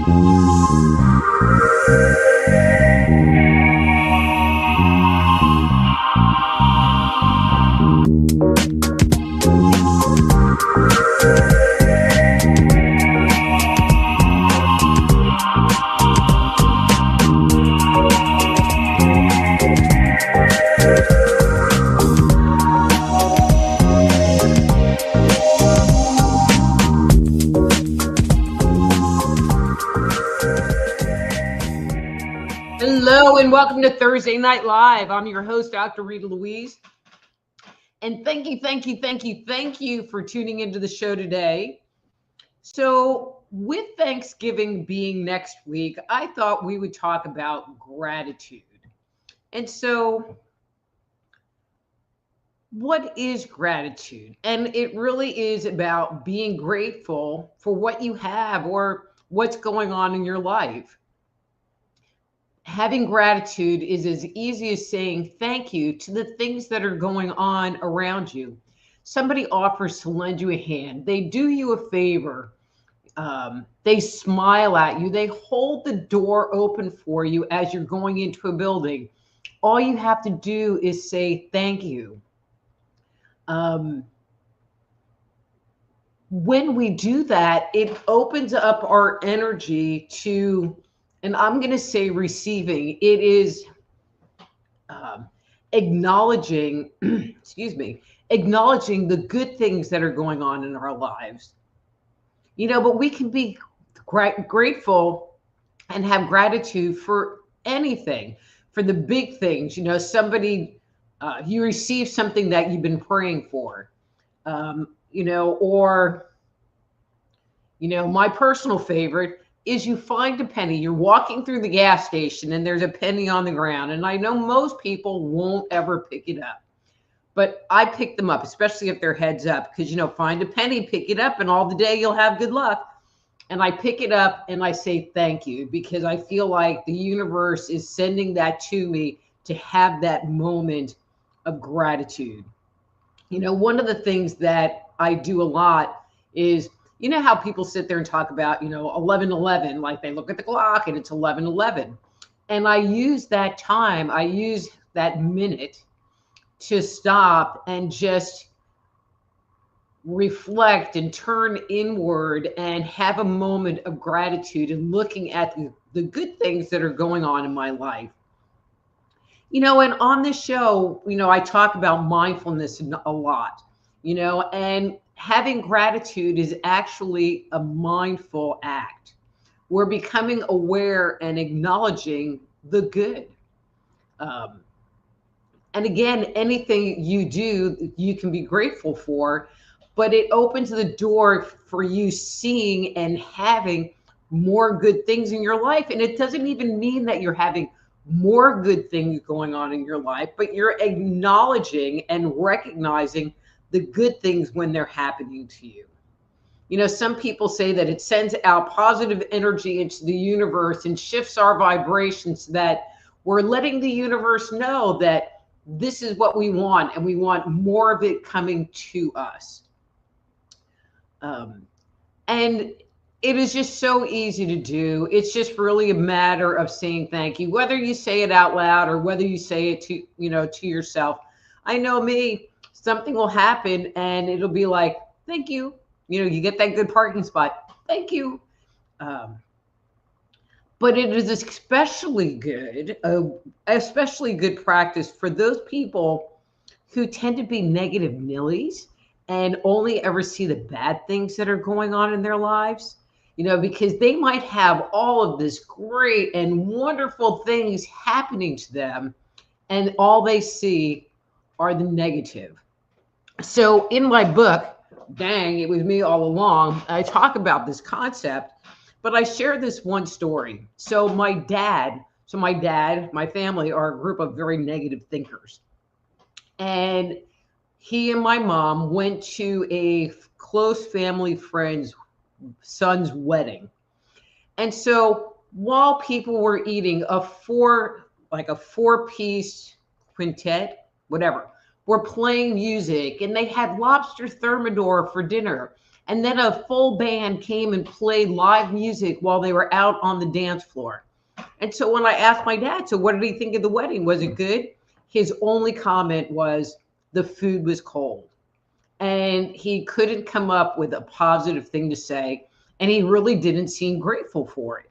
Hello and welcome to Thursday Night Live. I'm your host, Dr. Rita Louise. And thank you for tuning into the show today. So with Thanksgiving being next week, I thought we would talk about gratitude. And so what is gratitude? And it really is about being grateful for what you have or what's going on in your life. Having gratitude is as easy as saying thank you to the things that are going on around you. Somebody offers to lend you a hand, they do you a favor, they smile at you, they hold the door open for you as you're going into a building. All you have to do is say thank you. When we do that, it opens up our energy to, and I'm going to say receiving. It is acknowledging, acknowledging the good things that are going on in our lives. But we can be grateful and have gratitude for anything, for the big things. Somebody, you receive something that you've been praying for, my personal favorite is you find a penny. You're walking through the gas station and there's a penny on the ground. And I know most people won't ever pick it up, but I pick them up, especially if they're heads up, because, find a penny, pick it up, and all the day you'll have good luck. And I pick it up and I say thank you, because I feel like the universe is sending that to me to have that moment of gratitude. One of the things that I do a lot is, how people sit there and talk about, 11:11, like they look at the clock and it's 11:11. And I use that time, I use that minute to stop and just reflect and turn inward and have a moment of gratitude and looking at the good things that are going on in my life. And on this show, I talk about mindfulness a lot, and having gratitude is actually a mindful act. We're becoming aware and acknowledging the good. And again, anything you do, you can be grateful for, but it opens the door for you seeing and having more good things in your life. And it doesn't even mean that you're having more good things going on in your life, but you're acknowledging and recognizing the good things when they're happening to you. Some people say that it sends out positive energy into the universe and shifts our vibrations, that we're letting the universe know that this is what we want and we want more of it coming to us. And it is just so easy to do. It's just really a matter of saying thank you, whether you say it out loud or whether you say it to yourself. I know me, something will happen and it'll be like, thank you. You get that good parking spot. Thank you. But it is especially good practice for those people who tend to be negative Nillies and only ever see the bad things that are going on in their lives, because they might have all of this great and wonderful things happening to them, and all they see are the negative. So in my book, Dang, It Was Me All Along, I talk about this concept, but I share this one story. So my family are a group of very negative thinkers. And he and my mom went to a close family friend's son's wedding. And so while people were eating a four-piece quintet, whatever, were playing music, and they had lobster thermidor for dinner. And then a full band came and played live music while they were out on the dance floor. And so when I asked my dad, so what did he think of the wedding? Was it good? His only comment was the food was cold. And he couldn't come up with a positive thing to say. And he really didn't seem grateful for it,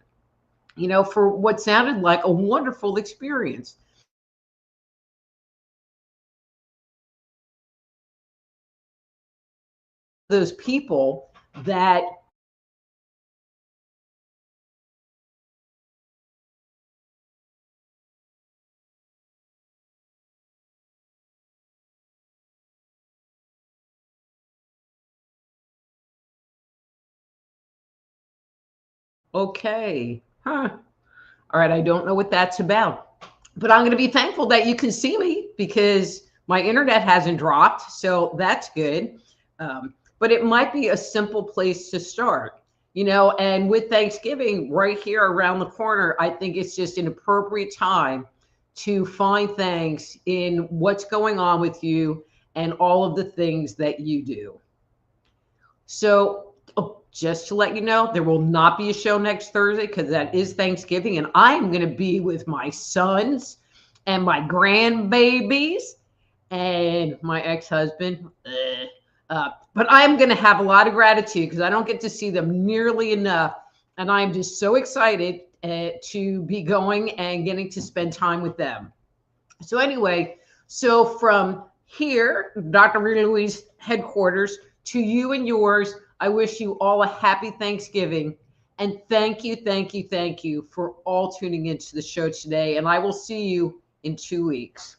for what sounded like a wonderful experience. Those people that okay, huh? All right, I don't know what that's about, but I'm going to be thankful that you can see me because my internet hasn't dropped, so that's good. But it might be a simple place to start, and with Thanksgiving right here around the corner, I think it's just an appropriate time to find thanks in what's going on with you and all of the things that you do. So, just to let you know, there will not be a show next Thursday because that is Thanksgiving, and I'm going to be with my sons and my grandbabies and my ex-husband. But I'm going to have a lot of gratitude because I don't get to see them nearly enough, and I'm just so excited to be going and getting to spend time with them. So anyway, so from here, Dr. Rita Louise headquarters, to you and yours, I wish you all a happy Thanksgiving. And thank you, thank you, thank you for all tuning into the show today. And I will see you in 2 weeks.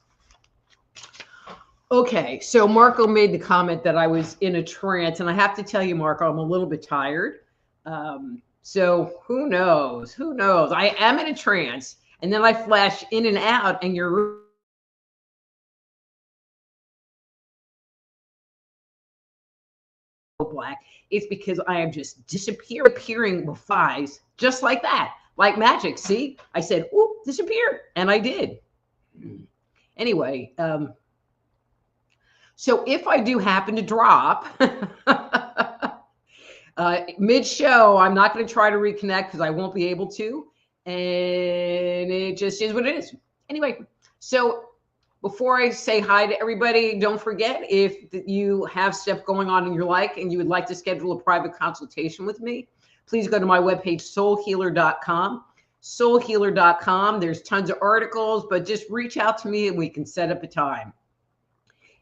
Okay, so Marco made the comment that I was in a trance. And I have to tell you, Marco, I'm a little bit tired. So who knows? Who knows? I am in a trance. And then I flash in and out, and you're black. It's because I am just disappearing with eyes just like that, like magic. See, I said, "Ooh, disappear," and I did. Anyway, so if I do happen to drop mid-show, I'm not going to try to reconnect because I won't be able to, and it just is what it is. Anyway, so before I say hi to everybody, don't forget, if you have stuff going on in your life and you would like to schedule a private consultation with me, please go to my webpage, soulhealer.com. Soulhealer.com. There's tons of articles, but just reach out to me and we can set up a time.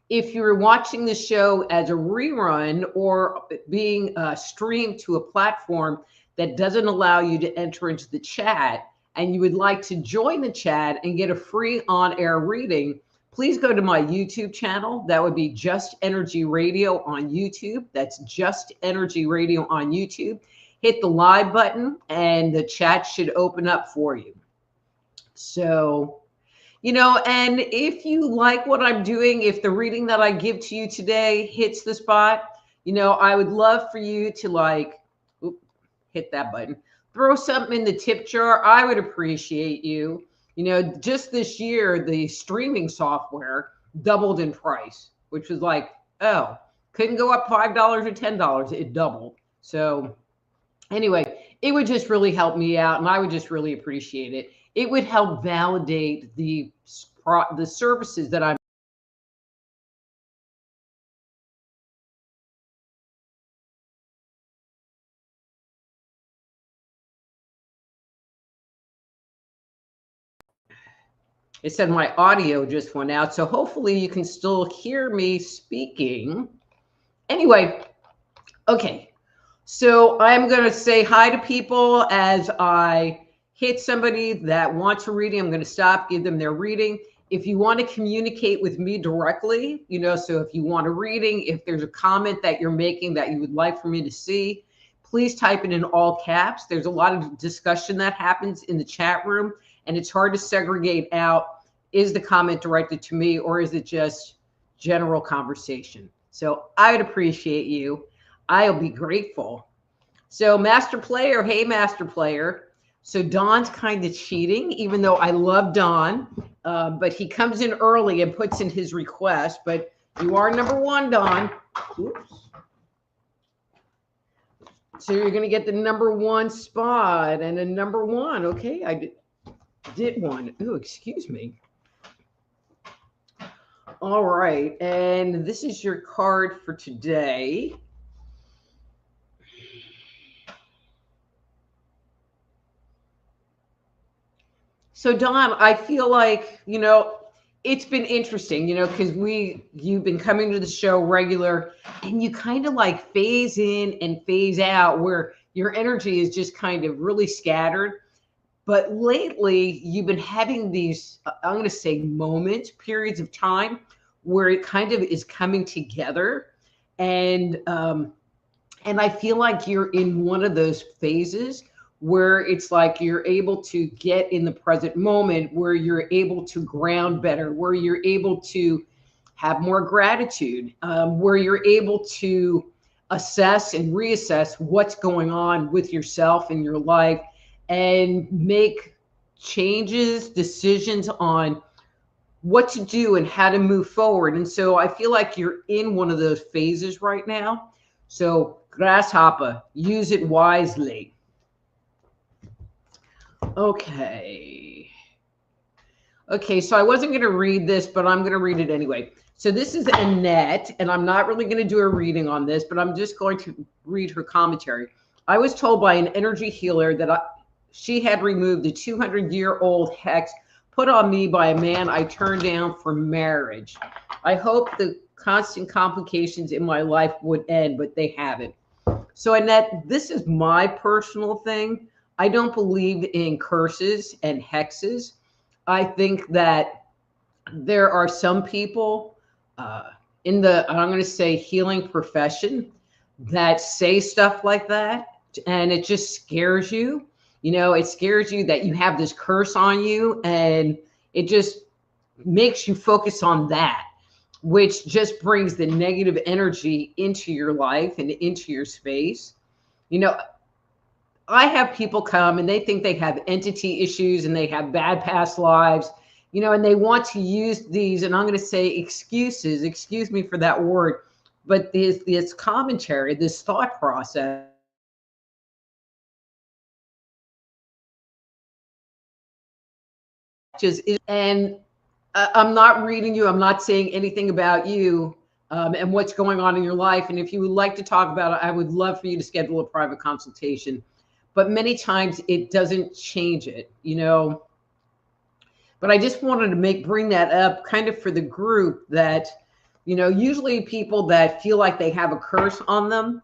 If you're watching the show as a rerun or being streamed to a platform that doesn't allow you to enter into the chat, and you would like to join the chat and get a free on-air reading, please go to my YouTube channel. That would be Just Energy Radio on YouTube. That's Just Energy Radio on YouTube. Hit the live button and the chat should open up for you. So, and if you like what I'm doing, if the reading that I give to you today hits the spot, I would love for you to hit that button. Throw something in the tip jar. I would appreciate you. Just this year, the streaming software doubled in price, which was like, oh, couldn't go up $5 or $10. It doubled. So anyway, it would just really help me out, and I would just really appreciate it. It would help validate the services that I'm. It said my audio just went out, so hopefully you can still hear me speaking. Anyway, okay. So I'm going to say hi to people as I hit somebody that wants a reading. I'm going to stop, give them their reading. If you want to communicate with me directly, so if you want a reading, if there's a comment that you're making that you would like for me to see, please type it in all caps. There's a lot of discussion that happens in the chat room, and it's hard to segregate out, is the comment directed to me or is it just general conversation? So I would appreciate you. I'll be grateful. So Master Player, hey, Master Player. So Don's kind of cheating, even though I love Don, but he comes in early and puts in his request. But you are number one, Don. Oops. So you're going to get the number one spot and a number one. Okay, I did one. Oh, excuse me. All right, and this is your card for today. So Don, I feel like, it's been interesting, because you've been coming to the show regular and you kind of like phase in and phase out where your energy is just kind of really scattered. But lately you've been having these, I'm going to say moments, periods of time where it kind of is coming together. And I feel like you're in one of those phases where it's like you're able to get in the present moment, where you're able to ground better, where you're able to have more gratitude, where you're able to assess and reassess what's going on with yourself in your life and make changes, decisions on what to do and how to move forward. And so I feel like you're in one of those phases right now. So, grasshopper, use it wisely. Okay. Okay, so I wasn't going to read this, but I'm going to read it anyway. So this is Annette, and I'm not really going to do a reading on this, but I'm just going to read her commentary. I was told by an energy healer that she had removed a 200-year-old hex put on me by a man I turned down for marriage. I hope the constant complications in my life would end, but they haven't. So Annette, this is my personal thing. I don't believe in curses and hexes. I think that there are some people in the, I'm going to say, healing profession that say stuff like that, and it just scares you. It scares you that you have this curse on you, and it just makes you focus on that, which just brings the negative energy into your life and into your space. I have people come and they think they have entity issues and they have bad past lives, and they want to use these, and I'm going to say excuses, excuse me for that word, but this commentary, this thought process, and I'm not reading you. I'm not saying anything about you and what's going on in your life. And if you would like to talk about it, I would love for you to schedule a private consultation. But many times it doesn't change it, But I just wanted to bring that up kind of for the group that, usually people that feel like they have a curse on them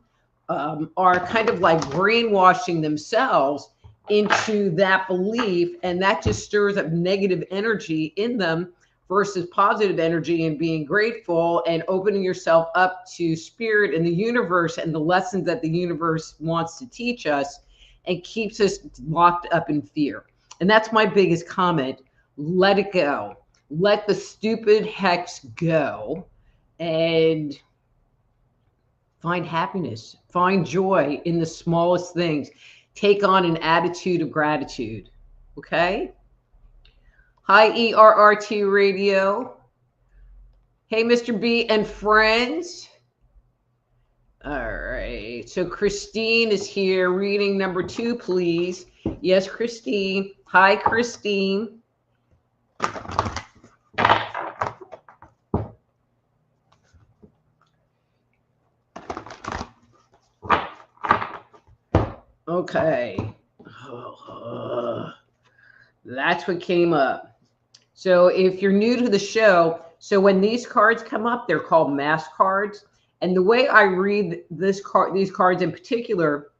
are kind of like brainwashing themselves into that belief, and that just stirs up negative energy in them versus positive energy and being grateful and opening yourself up to spirit and the universe and the lessons that the universe wants to teach us and keeps us locked up in fear. And that's my biggest comment. Let it go. Let the stupid hex go and find happiness, find joy in the smallest things. Take on an attitude of gratitude. Okay? Hi, ERRT Radio. Hey, Mr. B and friends. All right. So Christine is here. Reading number 2, please. Yes, Christine. Hi, Christine. Okay. That's what came up. So if you're new to the show, so when these cards come up, they're called mass cards. And the way I read these cards in particular,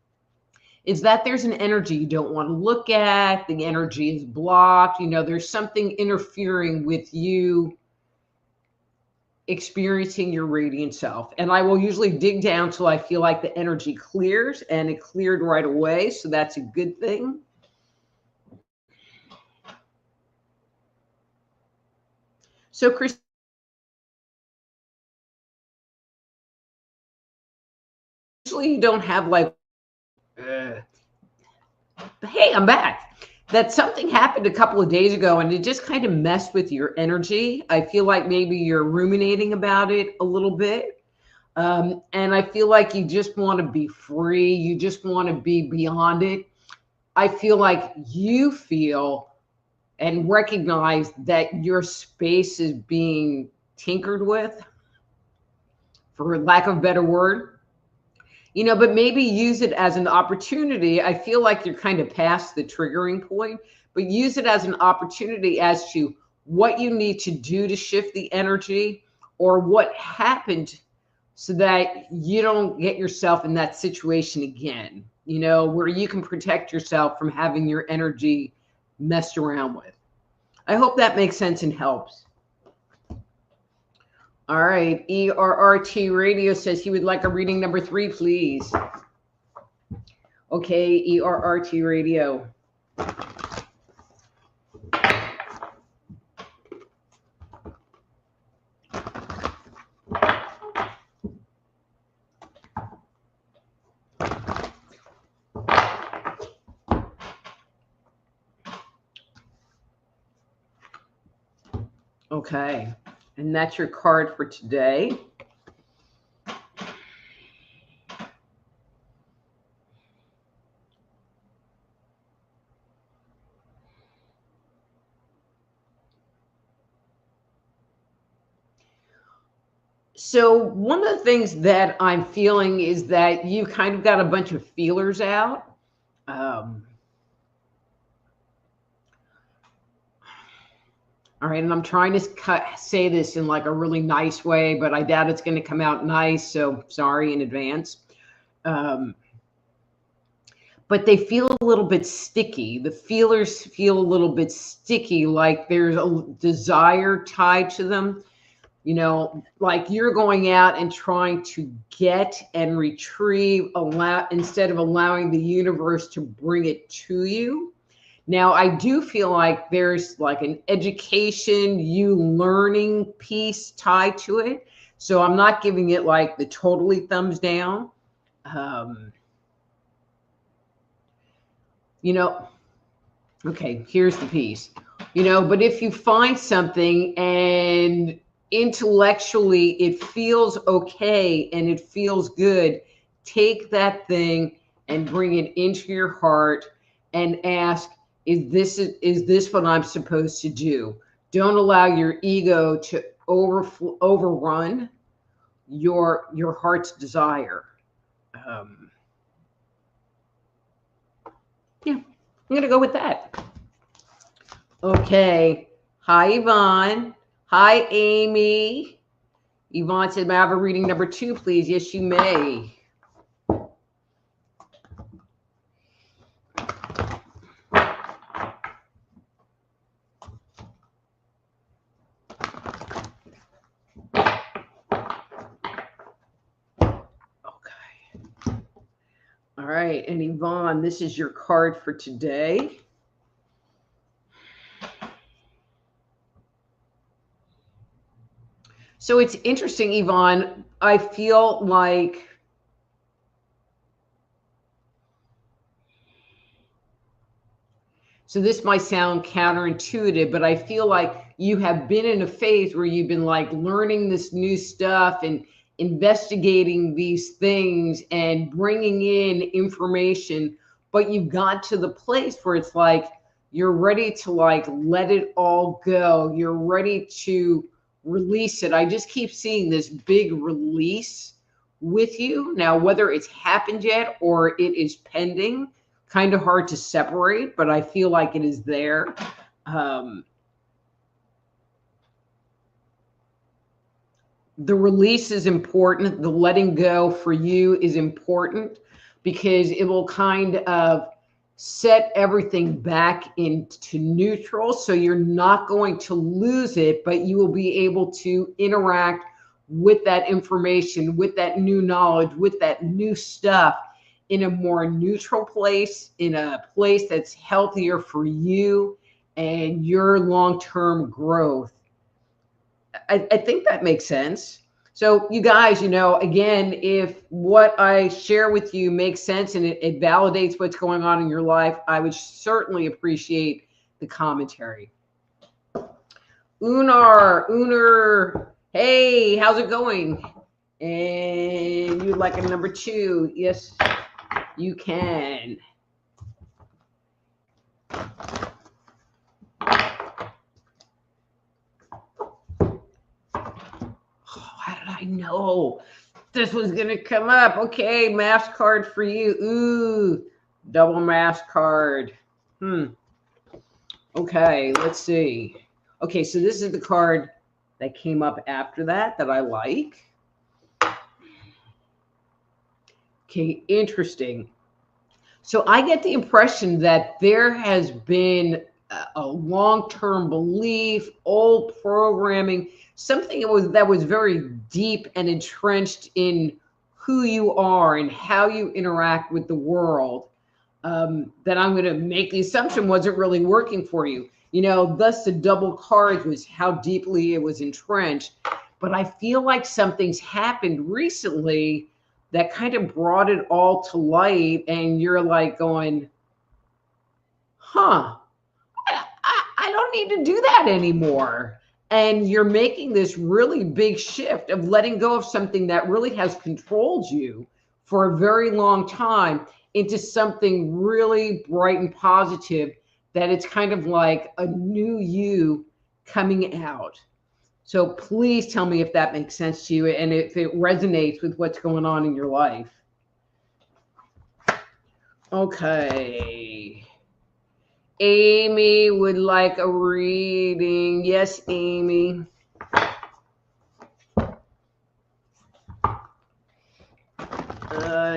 is that there's an energy you don't want to look at. The energy is blocked. There's something interfering with you experiencing your radiant self. And I will usually dig down till I feel like the energy clears, and it cleared right away. So that's a good thing. So Chris, usually you don't have like, hey, I'm back. That something happened a couple of days ago and it just kind of messed with your energy. I feel like maybe you're ruminating about it a little bit. And I feel like you just want to be free. You just want to be beyond it. I feel like you feel and recognize that your space is being tinkered with, for lack of a better word. But maybe use it as an opportunity. I feel like you're kind of past the triggering point, but use it as an opportunity as to what you need to do to shift the energy, or what happened, so that you don't get yourself in that situation again, where you can protect yourself from having your energy messed around with. I hope that makes sense and helps. All right. ERRT Radio says he would like a reading number 3, please. Okay, ERRT Radio. Okay, and that's your card for today. So one of the things that I'm feeling is that you kind of got a bunch of feelers out. All right, and I'm trying to say this in like a really nice way, but I doubt it's going to come out nice, so sorry in advance. But they feel a little bit sticky. The feelers feel a little bit sticky, like there's a desire tied to them. Like you're going out and trying to get and retrieve, instead of allowing the universe to bring it to you. Now, I do feel like there's like an education, you learning piece tied to it. So I'm not giving it like the totally thumbs down. Okay, here's the piece. But if you find something and intellectually it feels okay and it feels good, take that thing and bring it into your heart and ask, is this what I'm supposed to do? Don't allow your ego to overrun your heart's desire. Yeah, I'm going to go with that. Okay. Hi, Yvonne. Hi, Amy. Yvonne said, may I have a reading number 2, please? Yes, you may. All right, and Yvonne, this is your card for today. So it's interesting, Yvonne. I feel like so this might sound counterintuitive, but I feel like you have been in a phase where you've been like learning this new stuff and investigating these things and bringing in information, but you've got to the place where it's like you're ready to like let it all go. You're ready to release it. I just keep seeing this big release with you. Now, whether it's happened yet or it is pending, kind of hard to separate, but I feel like it is there. The release is important. The letting go for you is important because it will kind of set everything back into neutral. So you're not going to lose it, but you will be able to interact with that information, with that new knowledge, with that new stuff in a more neutral place, in a place that's healthier for you and your long-term growth. I think that makes sense. So you guys, again, if what I share with you makes sense and it validates what's going on in your life, I would certainly appreciate the commentary. Unar, hey, how's it going? And you like a number 2? Yes, you can. How did I know this was going to come up? Okay, mask card for you. Ooh, double mask card. Okay, let's see. Okay, so this is the card that came up after that I like. Okay, interesting. So I get the impression that there has been a long-term belief, old programming, something that was very deep and entrenched in who you are and how you interact with the world, that I'm going to make the assumption wasn't really working for you. You know, thus the double cards was how deeply it was entrenched. But I feel like something's happened recently that kind of brought it all to light, and you're like going, huh, I don't need to do that anymore. And you're making this really big shift of letting go of something that really has controlled you for a very long time into something really bright and positive, that it's kind of like a new you coming out. So please tell me if that makes sense to you and if it resonates with what's going on in your life. Okay. Amy would like a reading. Yes, Amy.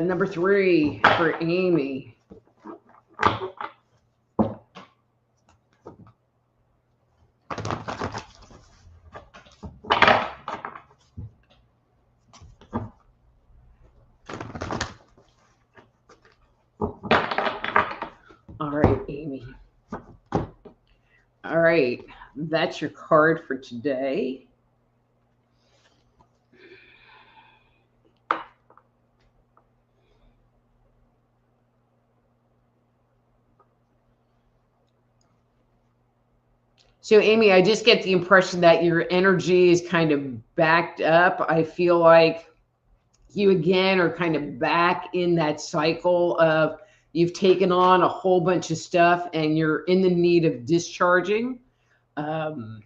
Number 3 for Amy. All right, Amy. All right, that's your card for today. So, Amy, I just get the impression that your energy is kind of backed up. I feel like you again are kind of back in that cycle of you've taken on a whole bunch of stuff and you're in the need of discharging. You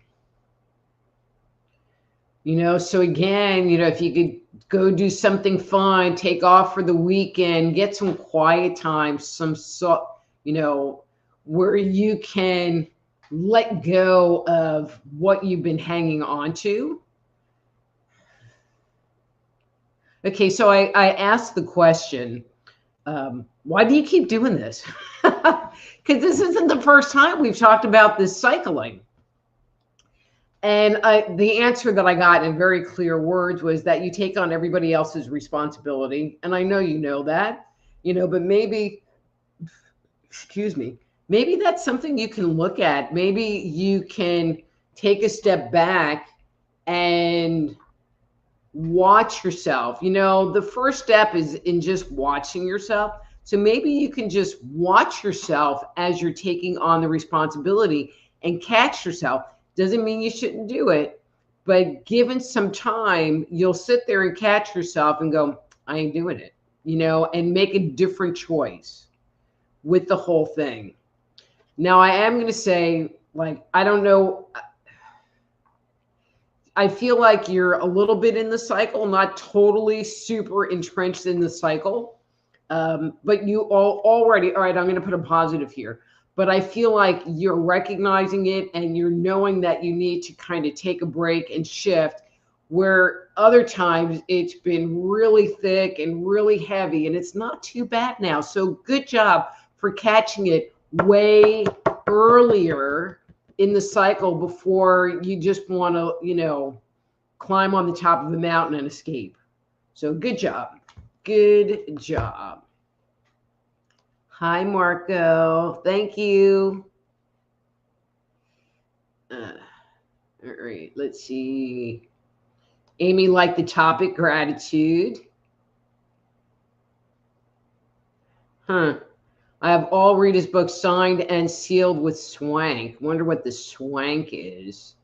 know, so again, you know, if you could go do something fun, take off for the weekend, get some quiet time, you know, where you can let go of what you've been hanging on to. Okay, so I asked the question, why do you keep doing this? Because this isn't the first time we've talked about this cycling. And the answer that I got in very clear words was that you take on everybody else's responsibility. And I know you know that, you know, but maybe, excuse me, maybe that's something you can look at. Maybe you can take a step back and watch yourself. You know, the first step is in just watching yourself. So maybe you can just watch yourself as you're taking on the responsibility and catch yourself. Doesn't mean you shouldn't do it, but given some time, you'll sit there and catch yourself and go, I ain't doing it, you know, and make a different choice with the whole thing. Now, I am going to say, like, I don't know. I feel like you're a little bit in the cycle, not totally super entrenched in the cycle, but you already, all right, I'm going to put a positive here, but I feel like you're recognizing it and you're knowing that you need to kind of take a break and shift, where other times it's been really thick and really heavy and it's not too bad now. So good job for catching it way earlier in the cycle before you just want to, you know, climb on the top of the mountain and escape. So good job. Good job. Hi, Marco. Thank you. All right, let's see. Amy liked the topic, gratitude. Huh. I have all Rita's books signed and sealed with swank. Wonder what the swank is.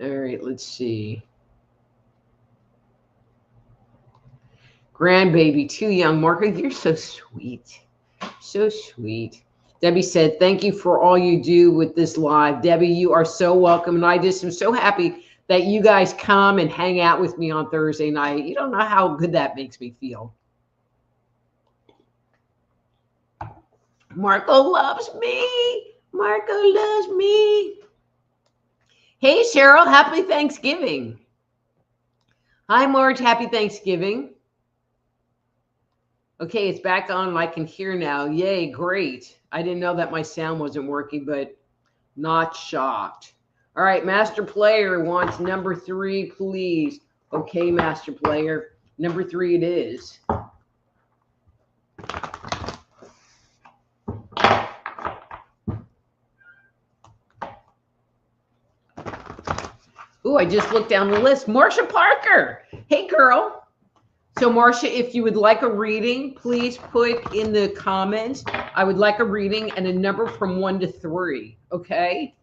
All right, let's see. grandbaby, too young. Marco, you're so sweet. So sweet. Debbie said, thank you for all you do with this live. Debbie, you are so welcome. And I just am so happy that you guys come and hang out with me on Thursday night. You don't know how good that makes me feel. Marco loves me. Marco loves me. Hey, Cheryl, happy Thanksgiving. Hi, Marge, happy Thanksgiving. Okay, it's back on. I can hear now. Yay, great. I didn't know that my sound wasn't working, but not shocked. All right, Master Player wants number 3, please. Okay, Master Player, number 3 it is. Ooh, I just looked down the list. Marcia Parker. Hey, girl. So, Marcia, if you would like a reading, please put in the comments, I would like a reading and a number from 1 to 3, okay?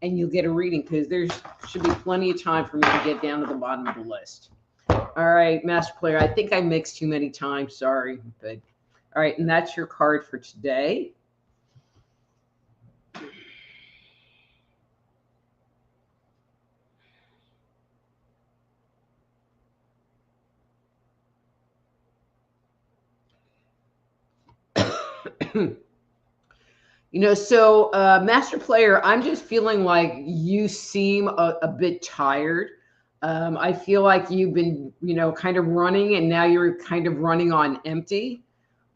And you'll get a reading because there should be plenty of time for me to get down to the bottom of the list. All right, Master Player, I think I mixed too many times. Sorry. But all right, and that's your card for today. You know, so Master Player, I'm just feeling like you seem a bit tired. I feel like you've been, you know, kind of running and now you're kind of running on empty.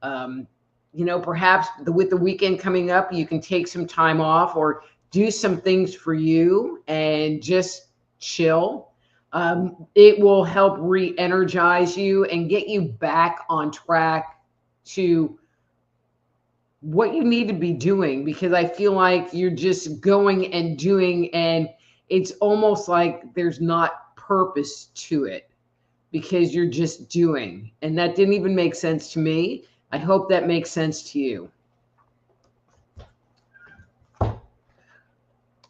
You know, perhaps with the weekend coming up, you can take some time off or do some things for you and just chill. It will help re-energize you and get you back on track to what you need to be doing, because I feel like you're just going and doing and it's almost like there's not purpose to it because you're just doing. And that didn't even make sense to me. I hope that makes sense to you.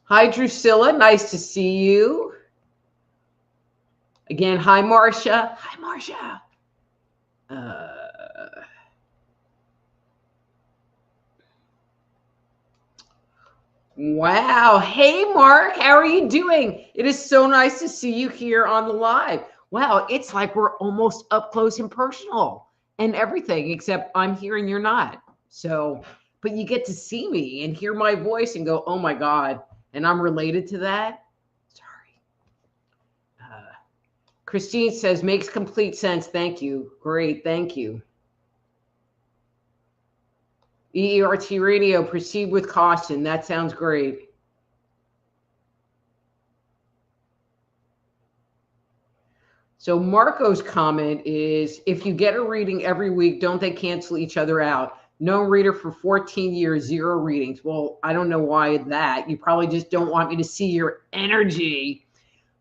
Hi, Drusilla. Nice to see you. Again, hi, Marcia. Hi, Marcia. Wow. Hey, Mark. How are you doing? It is so nice to see you here on the live. Wow. It's like we're almost up close and personal and everything, except I'm here and you're not. So, but you get to see me and hear my voice and go, oh my God. And I'm related to that. Sorry. Christine says, makes complete sense. Thank you. Great. Thank you. EERT radio, proceed with caution. That sounds great. So Marco's comment is, if you get a reading every week, don't they cancel each other out? No reader for 14 years, 0 readings. Well, I don't know why that. You probably just don't want me to see your energy.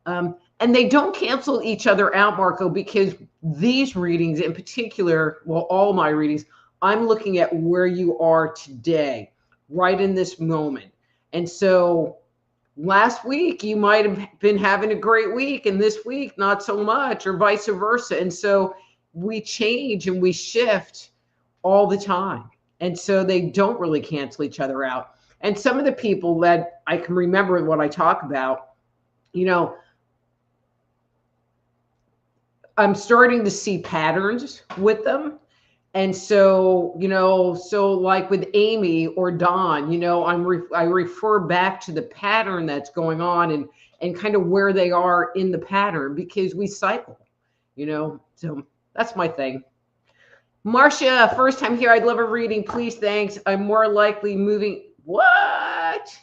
And they don't cancel each other out, Marco, because these readings in particular, well, all my readings, I'm looking at where you are today, right in this moment. And so last week, you might have been having a great week, and this week, not so much, or vice versa. And so we change and we shift all the time. And so they don't really cancel each other out. And some of the people that I can remember what I talk about, you know, I'm starting to see patterns with them. And so, you know, so like with Amy or Don, you know, I refer back to the pattern that's going on and kind of where they are in the pattern because we cycle, you know, so that's my thing. Marcia, first time here. I'd love a reading, please. Thanks. I'm more likely moving. What?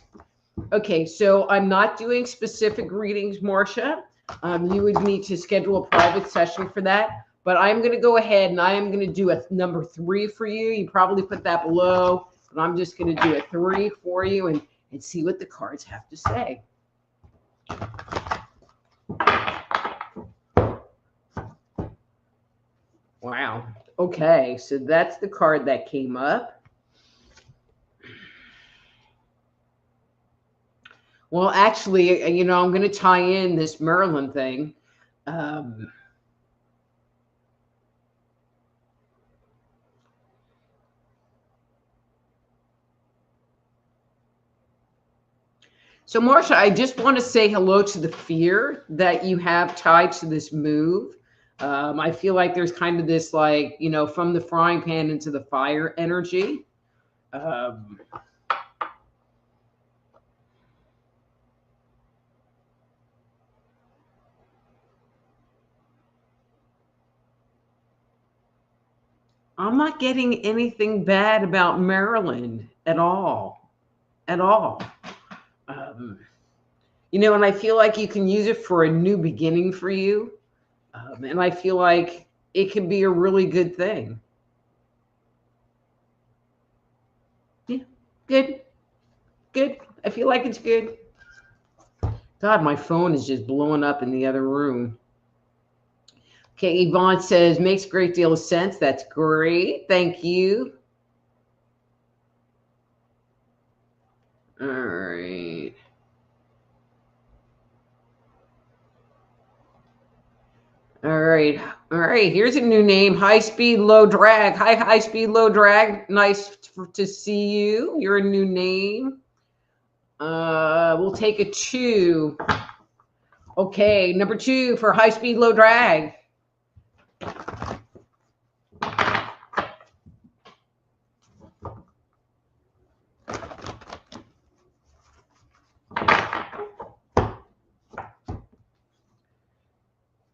Okay, so I'm not doing specific readings, Marcia. You would need to schedule a private session for that. But I'm going to go ahead and I am going to do a number 3 for you. You probably put that below, but I'm just going to do a 3 for you and see what the cards have to say. Wow. Okay, so that's the card that came up. Well, actually, you know, I'm going to tie in this Maryland thing. So, Marsha, I just want to say hello to the fear that you have tied to this move. I feel like there's kind of this, like, from the frying pan into the fire energy. Um, I'm not getting anything bad about Maryland at all. At all. Um, and I feel like you can use it for a new beginning for you. And I feel like it can be a really good thing. Yeah, good, good. I feel like it's good. God, my phone is just blowing up in the other room. Okay, Yvonne says, makes a great deal of sense. That's great. Thank you. All right. All right. All right. Here's a new name. High speed, low drag. Hi, high speed, low drag. Nice to see you. You're a new name. We'll take a 2. Okay, number 2 for high speed, low drag.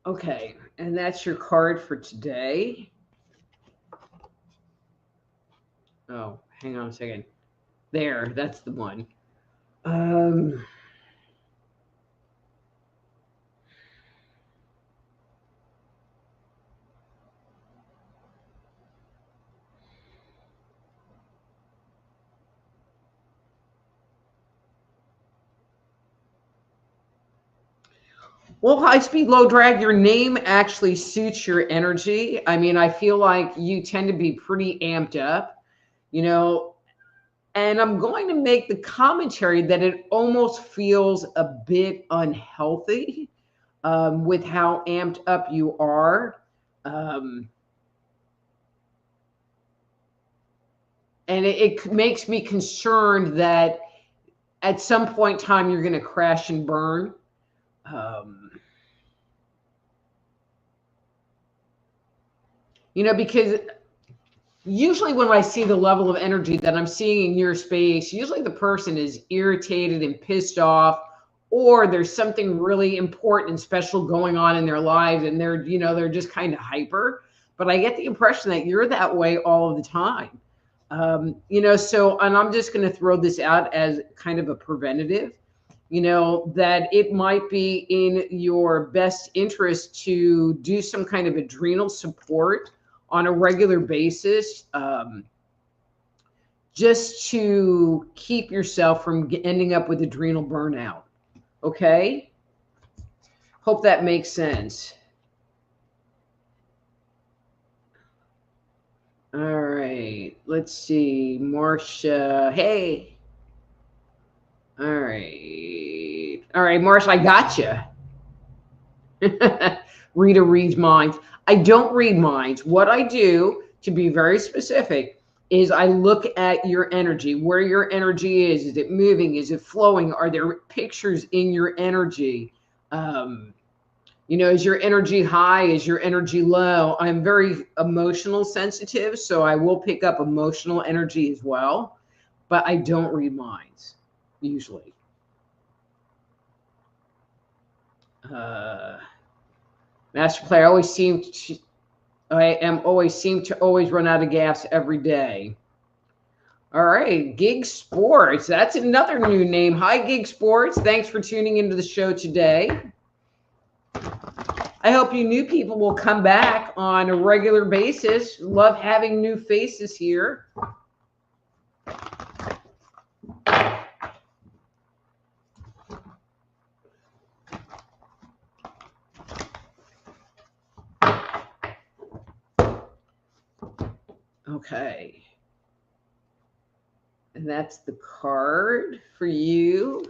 Okay, and that's your card for today. Oh, hang on a second. There, that's the one. Um, well, high speed, low drag, your name actually suits your energy. I mean, I feel like you tend to be pretty amped up, you know, and I'm going to make the commentary that it almost feels a bit unhealthy with how amped up you are. Um, and it makes me concerned that at some point in time you're going to crash and burn. Um, because usually when I see the level of energy that I'm seeing in your space, usually the person is irritated and pissed off, or there's something really important and special going on in their lives, and they're just kind of hyper. But I get the impression that you're that way all of the time. So, and I'm just going to throw this out as kind of a preventative, that it might be in your best interest to do some kind of adrenal support on a regular basis, just to keep yourself from ending up with adrenal burnout. Okay? Hope that makes sense. All right. Let's see. Marcia. Hey. All right. All right, Marcia, I got you. Rita reads minds. I don't read minds. What I do, to be very specific, is I look at your energy, where your energy is. Is it moving? Is it flowing? Are there pictures in your energy? Is your energy high? Is your energy low? I'm very emotional sensitive, so I will pick up emotional energy as well, but I don't read minds usually. Master player, always seem to always run out of gas every day. All right, Gig Sports. That's another new name. Hi, Gig Sports. Thanks for tuning into the show today. I hope you new people will come back on a regular basis. Love having new faces here. Okay. And that's the card for you.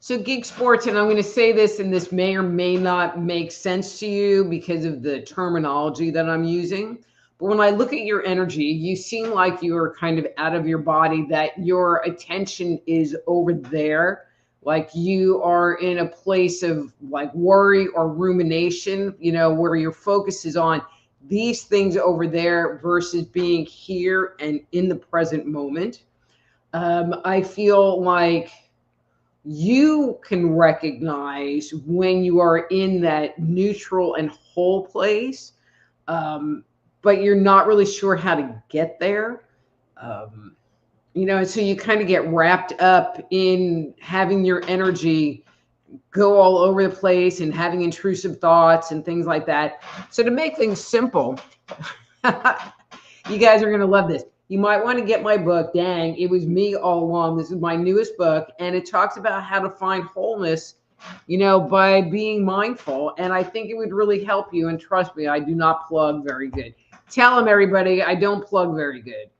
So gig sports, and I'm going to say this, and this may or may not make sense to you because of the terminology that I'm using. But when I look at your energy, you seem like you're kind of out of your body, that your attention is over there. Like you are in a place of like worry or rumination, you know, where your focus is on these things over there versus being here and in the present moment. I feel like you can recognize when you are in that neutral and whole place, but you're not really sure how to get there. Um, you know, and so you kind of get wrapped up in having your energy go all over the place and having intrusive thoughts and things like that. So to make things simple, you guys are going to love this. You might want to get my book. Dang, it was me all along. This is my newest book, and it talks about how to find wholeness, you know, by being mindful. And I think it would really help you. And trust me, I do not plug very good. Tell them, everybody, I don't plug very good.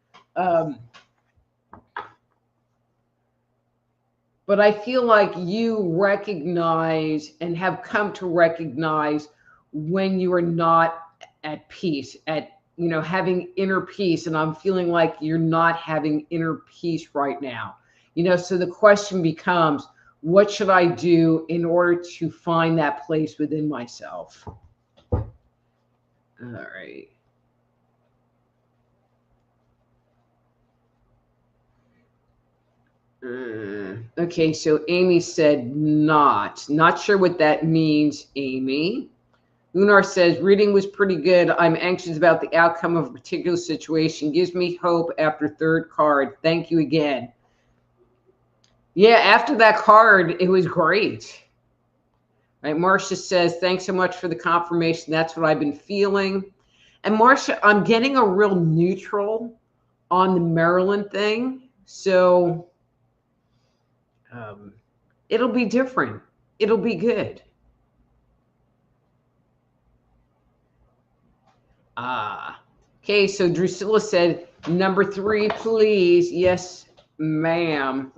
But I feel like you recognize and have come to recognize when you are not at peace, at, you know, having inner peace. And I'm feeling like you're not having inner peace right now. You know, so the question becomes, what should I do in order to find that place within myself? All right. Okay, so Amy said not. Not sure what that means, Amy. Unar says, reading was pretty good. I'm anxious about the outcome of a particular situation. Gives me hope after third card. Thank you again. Yeah, after that card, it was great. Right, Marcia says, thanks so much for the confirmation. That's what I've been feeling. And Marcia, I'm getting a real neutral on the Maryland thing. So it'll be different. It'll be good. Okay, so Drusilla said, number 3, please. Yes, ma'am.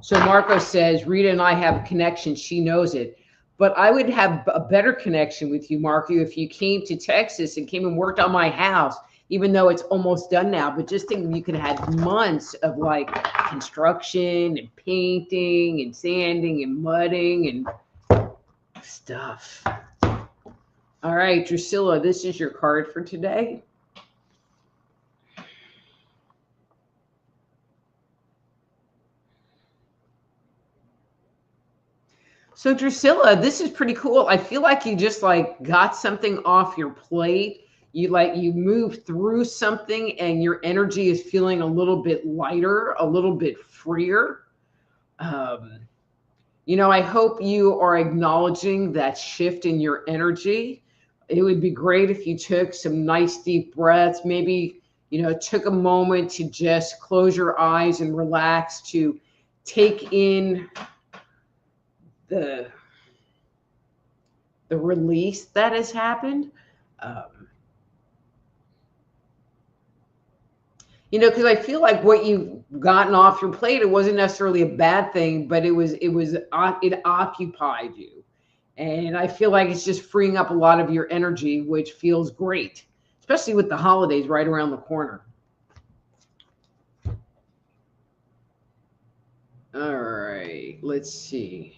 So Marco says, Rita and I have a connection. She knows it. But I would have a better connection with you, Marco, if you came to Texas and came and worked on my house, even though it's almost done now. But just think you could have months of like construction and painting and sanding and mudding and stuff. All right, Drusilla, this is your card for today. So Drusilla, this is pretty cool. I feel like you just like got something off your plate. You move through something and your energy is feeling a little bit lighter, a little bit freer. You know, I hope you are acknowledging that shift in your energy. It would be great if you took some nice deep breaths, maybe, you know, took a moment to just close your eyes and relax, to take in the release that has happened. You know, because I feel like what you've gotten off your plate, it wasn't necessarily a bad thing, but it occupied you. And I feel like it's just freeing up a lot of your energy, which feels great, especially with the holidays right around the corner. All right, let's see.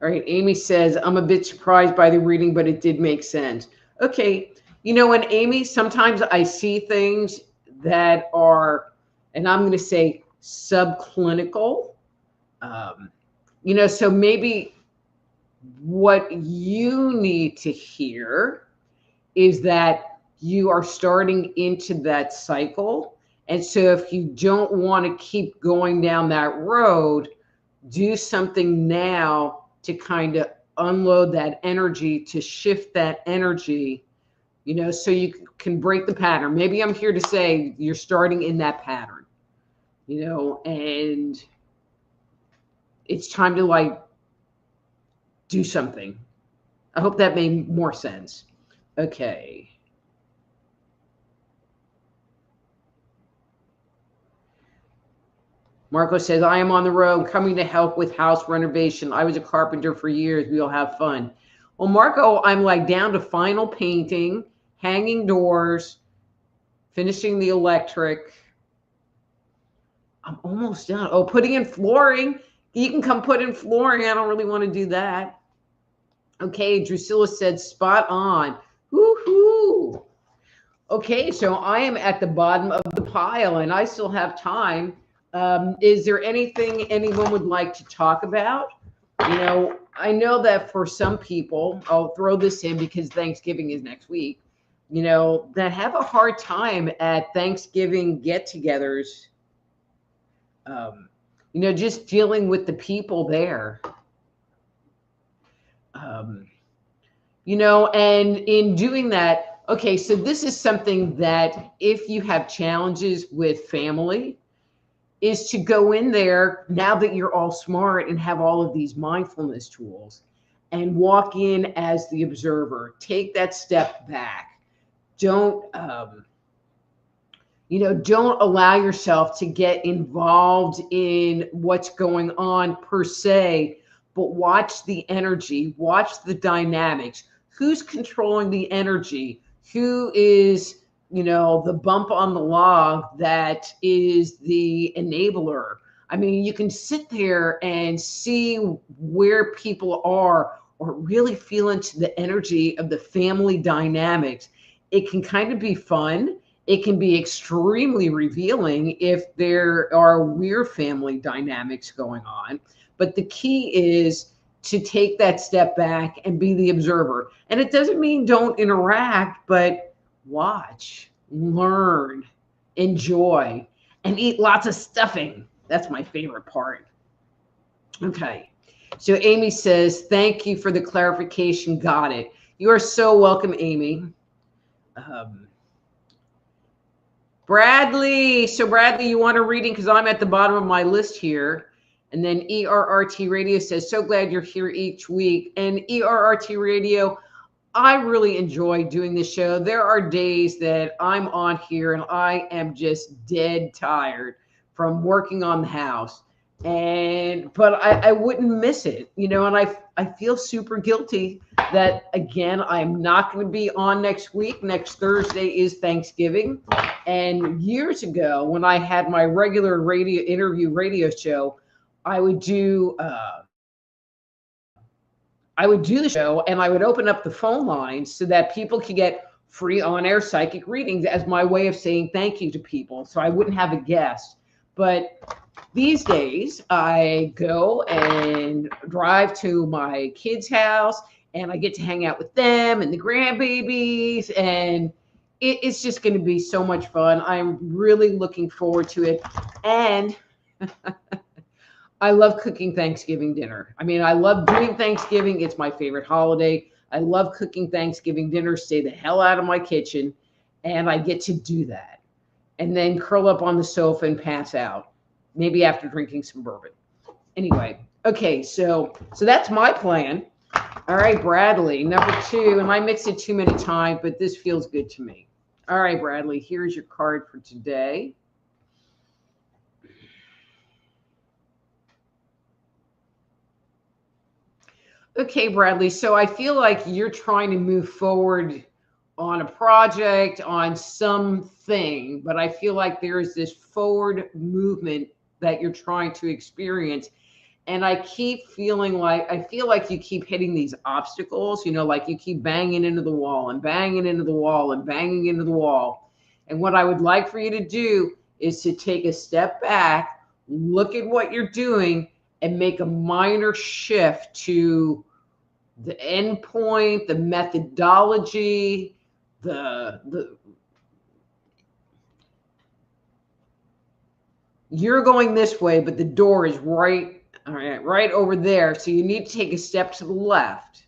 All right, Amy says, I'm a bit surprised by the reading, but it did make sense. Okay, you know, and Amy, sometimes I see things that are, and I'm going to say subclinical. You know, so maybe what you need to hear is that you are starting into that cycle. And so if you don't want to keep going down that road, do something now to kind of unload that energy, to shift that energy, you know, so you can break the pattern. Maybe I'm here to say you're starting in that pattern, you know, and it's time to like do something. I hope that made more sense. Okay. Marco says, I am on the road coming to help with house renovation. I was a carpenter for years. We'll have fun. Well, Marco, I'm like down to final painting, hanging doors, finishing the electric. I'm almost done. Oh, putting in flooring. You can come put in flooring. I don't really want to do that. Okay, Drusilla said, spot on. Woohoo. Okay, so I am at the bottom of the pile and I still have time. Is there anything anyone would like to talk about? I know that for some people, I'll throw this in because Thanksgiving is next week, that have a hard time at Thanksgiving get-togethers, just dealing with the people there. And in doing that, okay, so this is something that if you have challenges with family, is to go in there now that you're all smart and have all of these mindfulness tools and walk in as the observer. Take that step back. Don't allow yourself to get involved in what's going on per se, but watch the energy, watch the dynamics. Who's controlling the energy? Who is the bump on the log that is the enabler? I mean, you can sit there and see where people are or really feel into the energy of the family dynamics. It can kind of be fun. It can be extremely revealing if there are weird family dynamics going on. But the key is to take that step back and be the observer. And it doesn't mean don't interact, but watch, learn, enjoy, and eat lots of stuffing. That's my favorite part. Okay. So Amy says, thank you for the clarification. Got it. You are so welcome, Amy. Bradley. So Bradley, you want a reading? Because I'm at the bottom of my list here. And then ERRT Radio says, so glad you're here each week. And ERRT Radio, I really enjoy doing this show. There are days that I'm on here and I am just dead tired from working on the house. But I wouldn't miss it, and I feel super guilty that, again, I'm not going to be on next week. Next Thursday is Thanksgiving. And years ago, when I had my regular radio show, I would do the show and I would open up the phone lines so that people could get free on-air psychic readings as my way of saying thank you to people. So I wouldn't have a guest. But these days I go and drive to my kids' house and I get to hang out with them and the grandbabies, and it's just going to be so much fun. I'm really looking forward to it. And I love cooking Thanksgiving dinner. I mean, I love doing Thanksgiving. It's my favorite holiday. I love cooking Thanksgiving dinner. Stay the hell out of my kitchen. And I get to do that. And then curl up on the sofa and pass out. Maybe after drinking some bourbon. Anyway, okay, so that's my plan. All right, Bradley, number 2. And I mix it too many times, but this feels good to me. All right, Bradley, here's your card for today. Okay, Bradley, so I feel like you're trying to move forward on a project, on something, but I feel like there is this forward movement that you're trying to experience. And I keep feeling like, I feel like you keep hitting these obstacles, like you keep banging into the wall and banging into the wall and banging into the wall. And what I would like for you to do is to take a step back, look at what you're doing, and make a minor shift to the end point, the methodology, you're going this way, but the door is right over there. So you need to take a step to the left.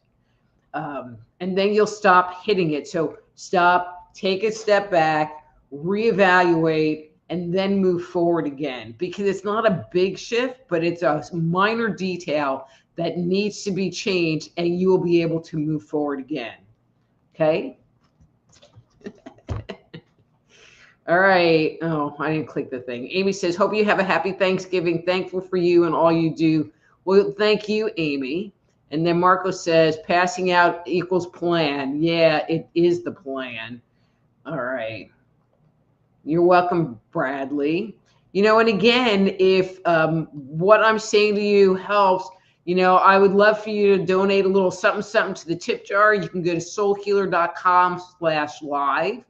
And then you'll stop hitting it. So stop, take a step back, reevaluate, and then move forward again, because it's not a big shift, but it's a minor detail that needs to be changed, and you will be able to move forward again. Okay? All right. Oh, I didn't click the thing. Amy says, hope you have a happy Thanksgiving. Thankful for you and all you do. Well, thank you, Amy. And then Marco says, passing out equals plan. Yeah, it is the plan. All right. You're welcome, Bradley. And again, if what I'm saying to you helps, I would love for you to donate a little something, something to the tip jar. You can go to soulhealer.com/live.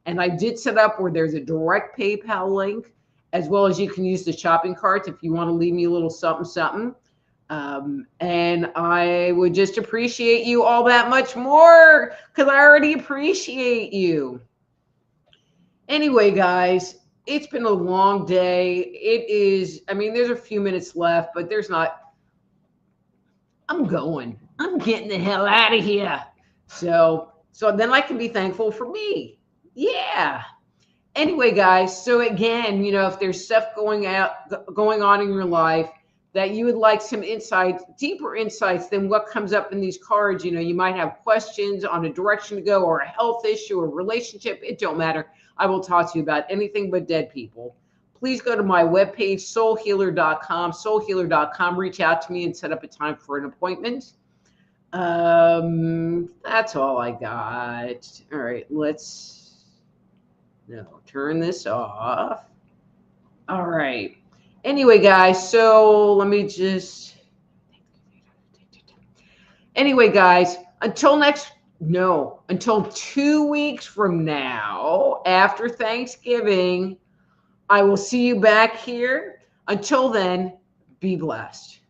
And I did set up where there's a direct PayPal link, as well as you can use the shopping carts if you want to leave me a little something, something. And I would just appreciate you all that much more because I already appreciate you. Anyway, guys, it's been a long day. It is, there's a few minutes left, but there's not. I'm going. I'm getting the hell out of here. So then I can be thankful for me. Yeah. Anyway, guys, so again, if there's stuff going on in your life that you would like some insights, deeper insights than what comes up in these cards, you might have questions on a direction to go or a health issue or relationship. It don't matter. I will talk to you about anything but dead people. Please go to my webpage, soulhealer.com, soulhealer.com. Reach out to me and set up a time for an appointment. That's all I got. All right, turn this off. All right. Anyway, guys, so let me just. Anyway, guys, until 2 weeks from now, after Thanksgiving, I will see you back here. Until then, be blessed.